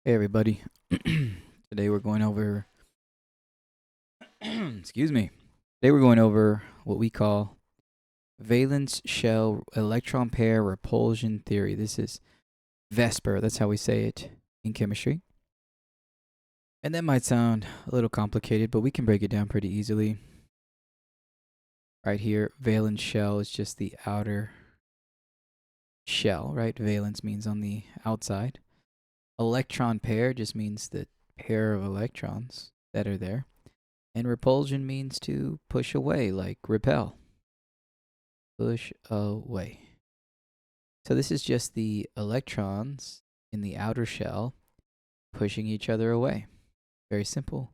Hey everybody. Today we're going over excuse me. Today we're going over what we call valence shell electron pair repulsion theory. This is Vsepr, that's how we say it in chemistry. And that might sound a little complicated, but we can break it down pretty easily. Right here, valence shell is just the outer shell, right? Valence means on the outside. Electron pair just means the pair of electrons that are there. And repulsion means to push away, like repel. Push away. So this is just the electrons in the outer shell pushing each other away. Very simple.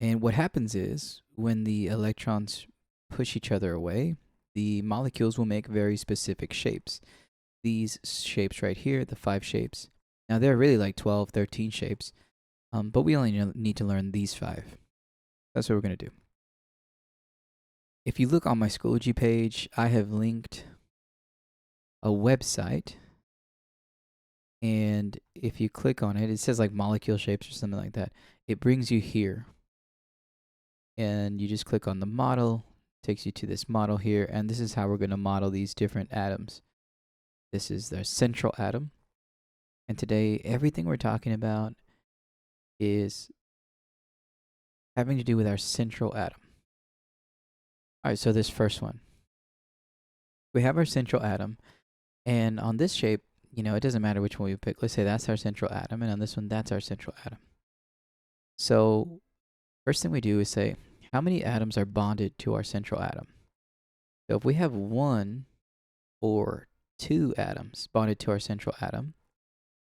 And what happens is when the electrons push each other away, the molecules will make very specific shapes. These shapes right here, the 5 shapes. Now there are really like 12, 13 shapes, but we only need to learn these 5. That's what we're going to do. If you look on my Schoology page, I have linked a website, and if you click on it, it says like molecule shapes or something like that. It brings you here, and you just click on the model, takes you to this model here, and this is how we're going to model these different atoms. This is the central atom, and today everything we're talking about is having to do with our central atom. All right, so this first one, we have our central atom, and on this shape, it doesn't matter which one we pick. Let's say that's our central atom, and on this one, that's our central atom. So first thing we do is say, how many atoms are bonded to our central atom? So if we have 1 or 2 atoms bonded to our central atom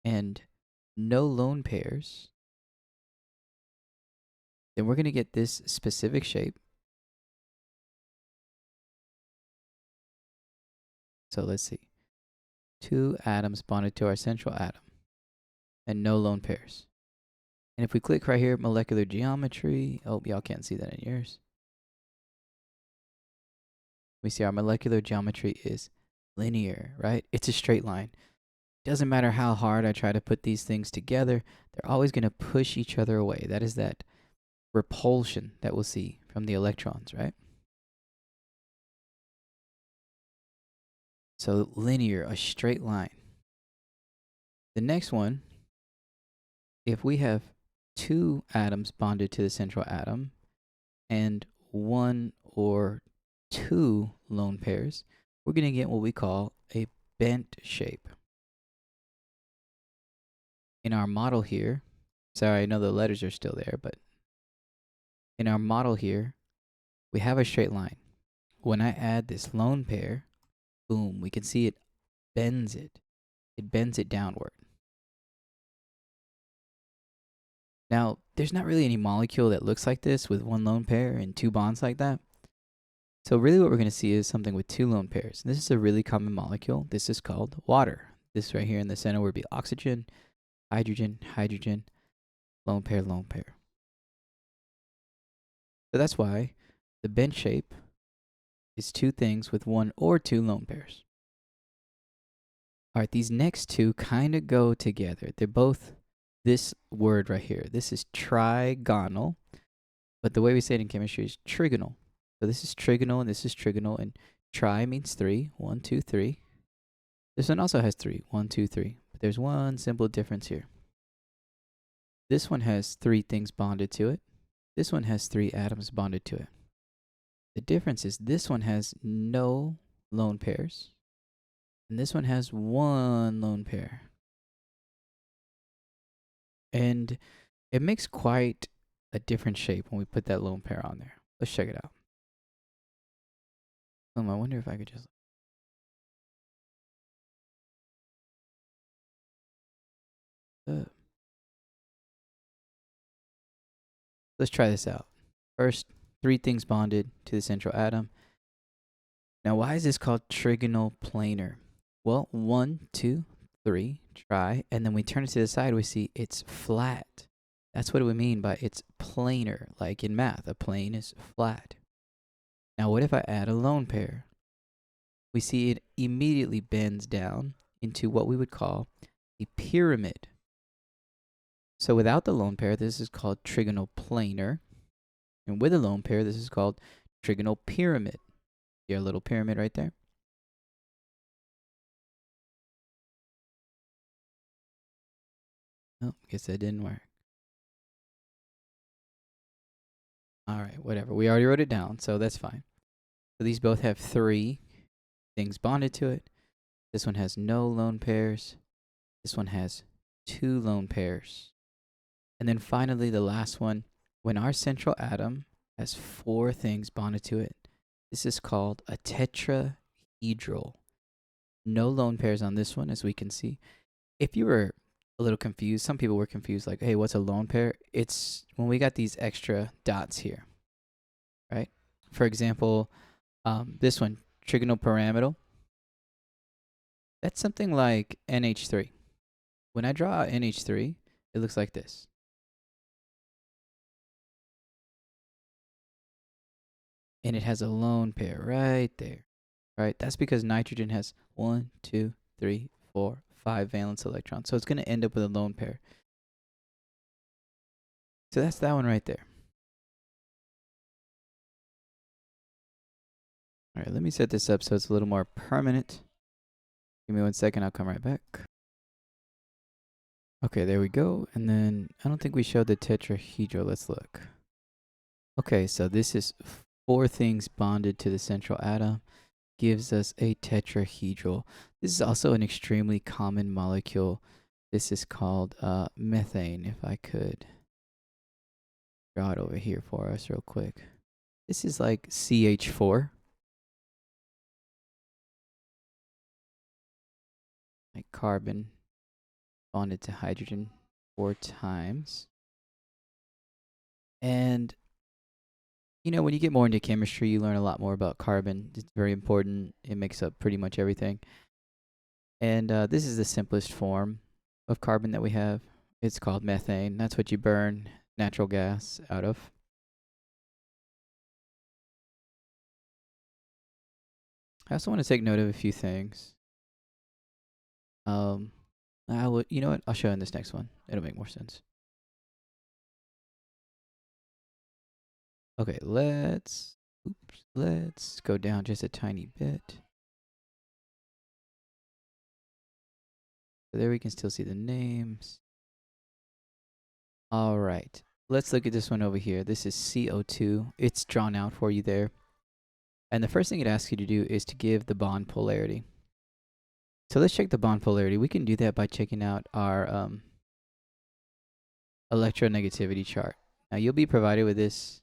and no lone pairs, then we're going to get this specific shape. So let's see. 2 atoms bonded to our central atom and no lone pairs. And if we click right here, molecular geometry, oh, y'all can't see that in yours. We see our molecular geometry is linear, right? It's a straight line. Doesn't matter how hard I try to put these things together, they're always going to push each other away. That is that repulsion that we'll see from the electrons, right? So linear, a straight line. The next one, if we have 2 atoms bonded to the central atom and 1 or 2 lone pairs, we're going to get what we call a bent shape. In our model here, sorry, I know the letters are still there, but in our model here, we have a straight line. When I add this lone pair, boom, we can see it bends it. It bends it downward. Now, there's not really any molecule that looks like this with 1 lone pair and 2 bonds like that. So really what we're going to see is something with 2 lone pairs. This is a really common molecule. This is called water. This right here in the center would be oxygen, hydrogen, hydrogen, lone pair, lone pair. So that's why the bent shape is 2 things with 1 or 2 lone pairs. All right, these next 2 kind of go together. They're both this word right here. This is trigonal, but the way we say it in chemistry is trigonal. So this is trigonal and this is trigonal, and tri means 3. 1, 2, 3. This one also has 3. 1, 2, 3. But there's one simple difference here. This one has 3 things bonded to it. This one has 3 atoms bonded to it. The difference is this one has no lone pairs, and this one has 1 lone pair. And it makes quite a different shape when we put that lone pair on there. Let's check it out. I wonder if I could just... let's try this out. First, 3 things bonded to the central atom. Now, why is this called trigonal planar? Well, 1, 2, 3, try, and then we turn it to the side, we see it's flat. That's what we mean by it's planar, like in math, a plane is flat. Now, what if I add a lone pair? We see it immediately bends down into what we would call a pyramid. So without the lone pair, this is called trigonal planar. And with a lone pair, this is called trigonal pyramid. See our little pyramid right there? Oh, guess that didn't work. All right, whatever. We already wrote it down, so that's fine. So these both have 3 things bonded to it. This one has no lone pairs. This one has 2 lone pairs. And then finally, the last one, when our central atom has 4 things bonded to it, this is called a tetrahedral. No lone pairs on this one, as we can see. If you were a little confused, some people were confused, like, hey, what's a lone pair? It's when we got these extra dots here, right? For example, this one, trigonal pyramidal, that's something like NH3. When I draw out NH3, it looks like this. And it has a lone pair right there, right? That's because nitrogen has 1, 2, 3, 4, 5 valence electrons. So it's going to end up with a lone pair. So that's that one right there. All right, let me set this up so it's a little more permanent. Give me 1 second, I'll come right back. Okay, there we go. And then I don't think we showed the tetrahedral. Let's look. Okay, so this is 4 things bonded to the central atom, gives us a tetrahedral. This is also an extremely common molecule. This is called methane, if I could draw it over here for us real quick. This is like CH4. Like carbon bonded to hydrogen 4 times. And you know, when you get more into chemistry, you learn a lot more about carbon. It's very important. It makes up pretty much everything. And this is the simplest form of carbon that we have. It's called methane. That's what you burn natural gas out of. I also want to take note of a few things. You know what? I'll show you in this next one. It'll make more sense. Okay, let's go down just a tiny bit. So there we can still see the names. All right, let's look at this one over here. This is CO2. It's drawn out for you there. And the first thing it asks you to do is to give the bond polarity. So let's check the bond polarity. We can do that by checking out our electronegativity chart. Now you'll be provided with this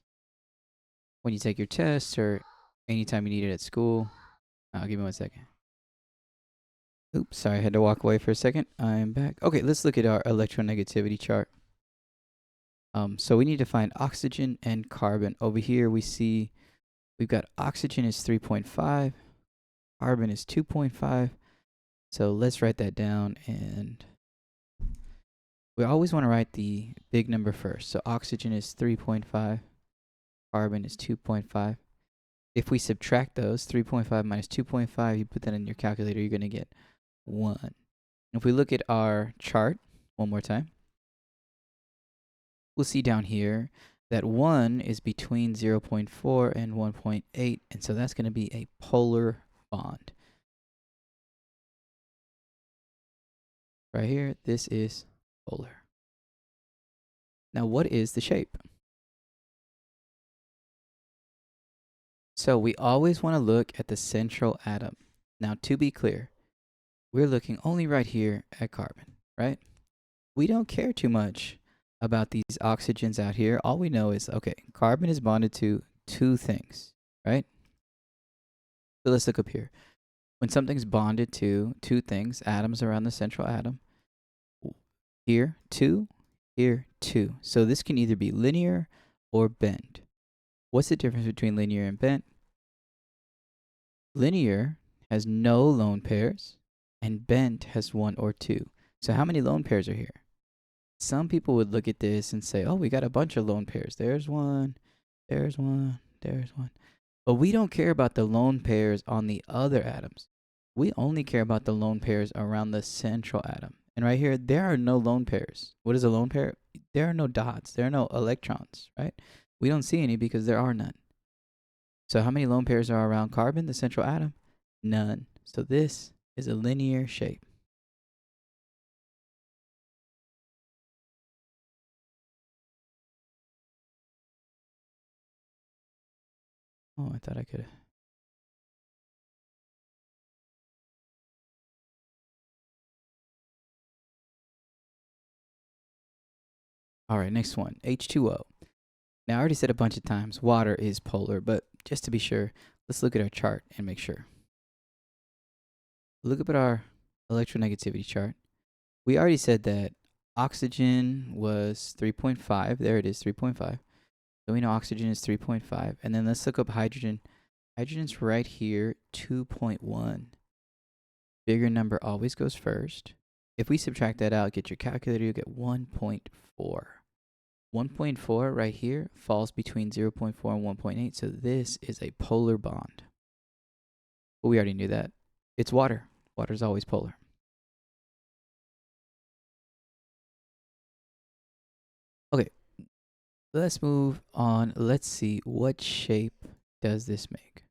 when you take your tests or anytime you need it at school. Give me 1 second. Oops, sorry, I had to walk away for a second. I'm back. Okay, let's look at our electronegativity chart. So we need to find oxygen and carbon. Over here we see we've got oxygen is 3.5, carbon is 2.5. So let's write that down, and we always want to write the big number first. So oxygen is 3.5, carbon is 2.5. If we subtract those, 3.5 minus 2.5, you put that in your calculator, you're going to get 1. If we look at our chart one more time, we'll see down here that 1 is between 0.4 and 1.8, and so that's going to be a polar bond. Right here, this is polar. Now, what is the shape? So we always want to look at the central atom. Now, to be clear, we're looking only right here at carbon, right? We don't care too much about these oxygens out here. All we know is, okay, carbon is bonded to 2 things, right? So let's look up here. When something's bonded to 2 things, atoms around the central atom, here 2, here 2. So this can either be linear or bent. What's the difference between linear and bent? Linear has no lone pairs, and bent has 1 or 2. So how many lone pairs are here? Some people would look at this and say, oh, we got a bunch of lone pairs. There's 1, there's 1, there's 1. But we don't care about the lone pairs on the other atoms. We only care about the lone pairs around the central atom. And right here, there are no lone pairs. What is a lone pair? There are no dots. There are no electrons, right? We don't see any because there are none. So how many lone pairs are around carbon, the central atom? None. So this is a linear shape. Oh, I thought I could. All right, next one, H2O. Now, I already said a bunch of times water is polar, but just to be sure, let's look at our chart and make sure. Look up at our electronegativity chart. We already said that oxygen was 3.5. There it is, 3.5. So we know oxygen is 3.5. And then let's look up hydrogen. Hydrogen's right here, 2.1. Bigger number always goes first. If we subtract that out, get your calculator, you'll get 1.4. 1.4 right here falls between 0.4 and 1.8. So this is a polar bond. But we already knew that. It's water. Water is always polar. Okay, let's move on. Let's see, what shape does this make?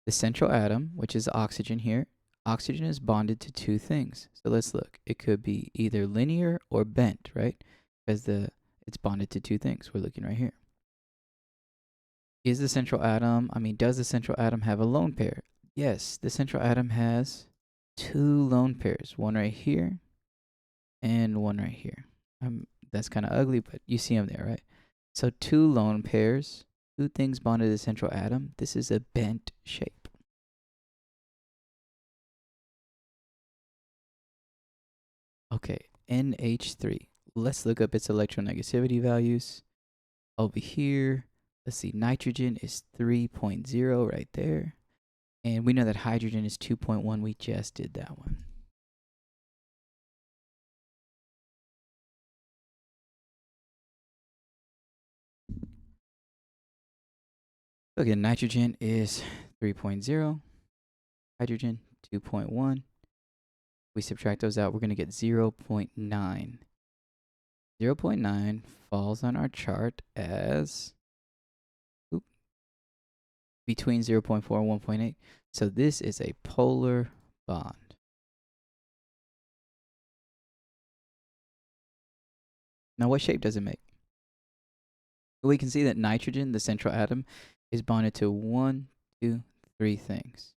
The central atom, which is oxygen here, oxygen is bonded to two things. So let's look. It could be either linear or bent, right? Because it's bonded to two things. We're looking right here. Does the central atom have a lone pair? Yes, the central atom has two lone pairs, one right here and one right here. That's kind of ugly, but you see them there, right? So two lone pairs, two things bonded to the central atom. This is a bent shape. Okay, NH3. Let's look up its electronegativity values. Over here, let's see, nitrogen is 3.0 right there. And we know that hydrogen is 2.1. We just did that one. Again, nitrogen is 3.0, hydrogen 2.1. We subtract those out, we're going to get 0.9. 0.9 falls on our chart as between 0.4 and 1.8. So this is a polar bond. Now, what shape does it make? We can see that nitrogen, the central atom, is bonded to 1, 2, 3 things.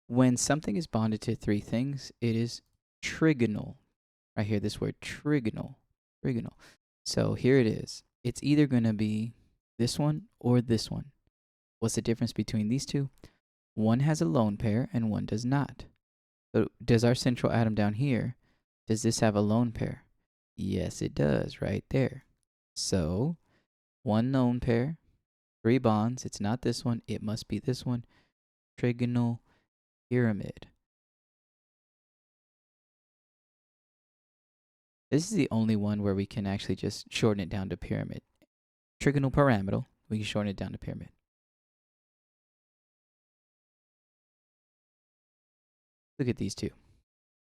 When something is bonded to three things, it is trigonal. Right here, this word trigonal. Trigonal. So here it is. It's either going to be this one or this one. What's the difference between these two? One has a lone pair and one does not. So does our central atom down here, does this have a lone pair? Yes, it does, right there. So one lone pair, three bonds. It's not this one. It must be this one. Trigonal pyramid. This is the only one where we can actually just shorten it down to pyramid. Trigonal pyramidal, we can shorten it down to pyramid. Look at these two,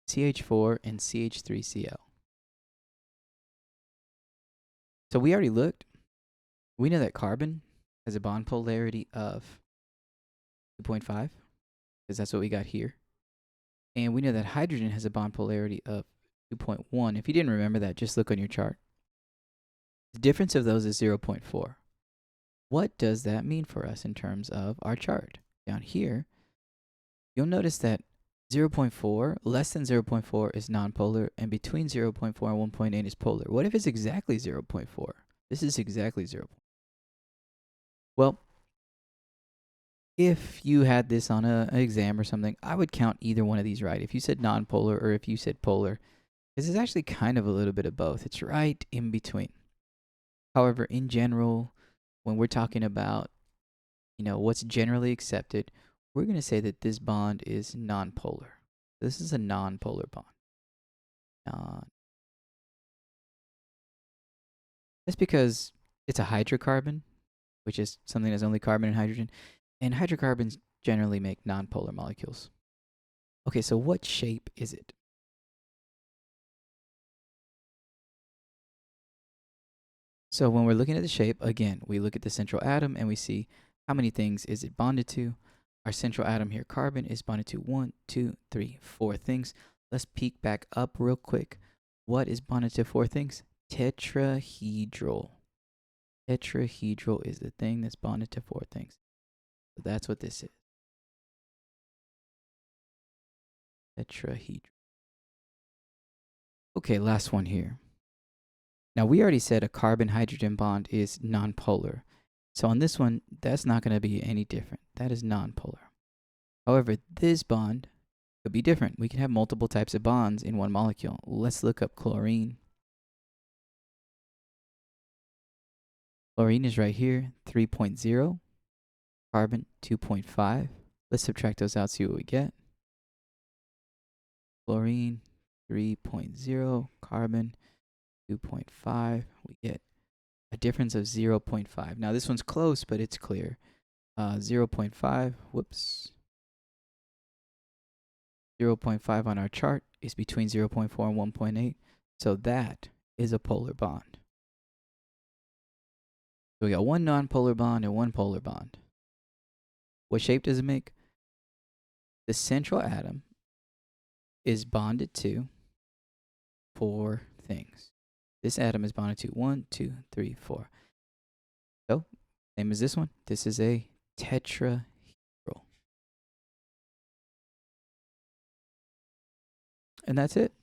CH4 and CH3Cl. So we already looked. We know that carbon has a bond polarity of 2.5, because that's what we got here. And we know that hydrogen has a bond polarity of 2.1. If you didn't remember that, just look on your chart. The difference of those is 0.4. What does that mean for us in terms of our chart? Down here, you'll notice that 0.4, less than 0.4 is nonpolar, and between 0.4 and 1.8 is polar. What if it's exactly 0.4? This is exactly 0. Well, if you had this on an exam or something, I would count either one of these right. If you said nonpolar or if you said polar, this is actually kind of a little bit of both. It's right in between. However, in general, when we're talking about, what's generally accepted, we're going to say that this bond is nonpolar. This is a nonpolar bond. That's because it's a hydrocarbon, which is something that's only carbon and hydrogen, and hydrocarbons generally make nonpolar molecules. Okay, so what shape is it? So when we're looking at the shape, again, we look at the central atom and we see how many things is it bonded to. Our central atom here, carbon, is bonded to 1, 2, 3, 4 things. Let's peek back up real quick. What is bonded to 4 things? Tetrahedral. Tetrahedral is the thing that's bonded to 4 things. So that's what this is. Tetrahedral. Okay, last one here. Now, we already said a carbon-hydrogen bond is nonpolar. So on this one, that's not going to be any different. That is nonpolar. However, this bond could be different. We can have multiple types of bonds in one molecule. Let's look up chlorine. Chlorine is right here, 3.0. Carbon, 2.5. Let's subtract those out, see what we get. Chlorine, 3.0. Carbon, 2.5. We get a difference of 0.5. Now, this one's close, but it's clear. 0.5, whoops. 0.5 on our chart is between 0.4 and 1.8. So that is a polar bond. So we got one nonpolar bond and one polar bond. What shape does it make? The central atom is bonded to 4 things. This atom is bonded to 1, 2, 3, 4. So, same as this one. This is a tetrahedral. And that's it.